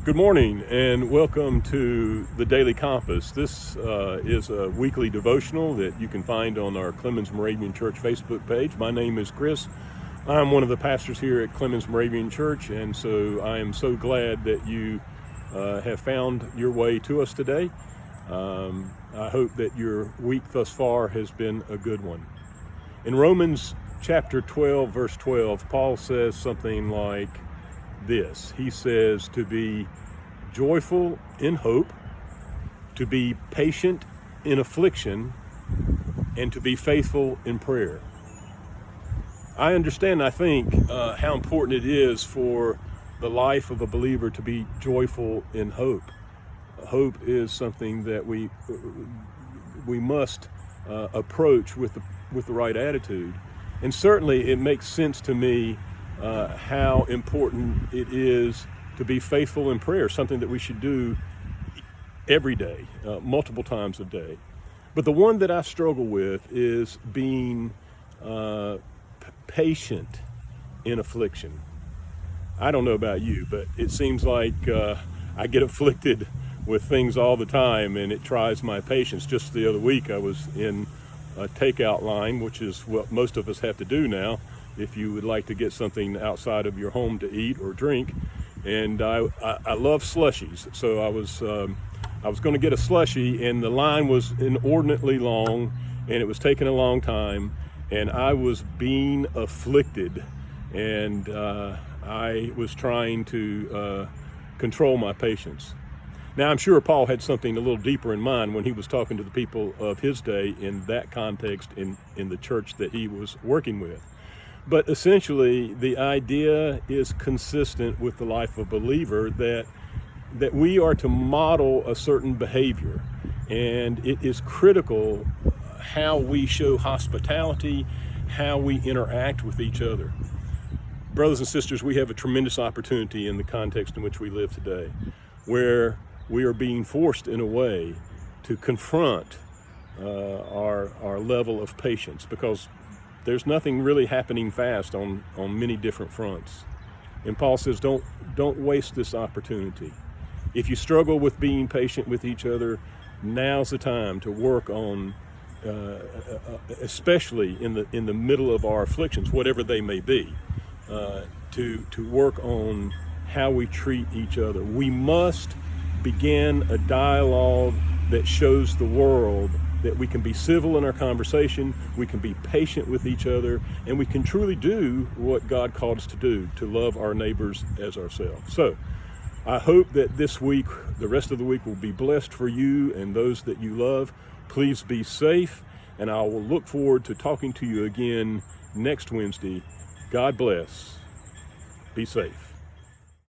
Good morning and welcome to the Daily Compass. This is a weekly devotional that you can find on our Clemmons Moravian Church Facebook page. My name is Chris. I'm one of the pastors here at Clemmons Moravian Church, and so I am so glad that you have found your way to us today. I hope that your week thus far has been a good one. In Romans chapter 12, verse 12, Paul says something like this. He says to be joyful in hope, to be patient in affliction, and to be faithful in prayer. I understand, I think, how important it is for the life of a believer to be joyful in hope. Hope is something that we must approach with the right attitude. And certainly it makes sense to me how important it is to be faithful in prayer, something that we should do every day, multiple times a day. But the one that I struggle with is being patient in affliction. I don't know about you, but it seems like I get afflicted with things all the time, and it tries my patience. Just the other week, I was in a takeout line, which is what most of us have to do now if you would like to get something outside of your home to eat or drink. And I love slushies, so I was going to get a slushie, and the line was inordinately long, and it was taking a long time, and I was being afflicted, and I was trying to control my patience. Now, I'm sure Paul had something a little deeper in mind when he was talking to the people of his day in that context in the church that he was working with. But essentially, the idea is consistent with the life of a believer that we are to model a certain behavior. And it is critical how we show hospitality, how we interact with each other. Brothers and sisters, we have a tremendous opportunity in the context in which we live today, where we are being forced in a way to confront our level of patience, because there's nothing really happening fast on many different fronts. And Paul says, don't waste this opportunity. If you struggle with being patient with each other, now's the time to work on, especially in the middle of our afflictions, whatever they may be, to work on how we treat each other. We must begin a dialogue that shows the world that we can be civil in our conversation, we can be patient with each other, and we can truly do what God called us to do, to love our neighbors as ourselves. So I hope that this week, the rest of the week, will be blessed for you and those that you love. Please be safe, and I will look forward to talking to you again next Wednesday. God bless. Be safe.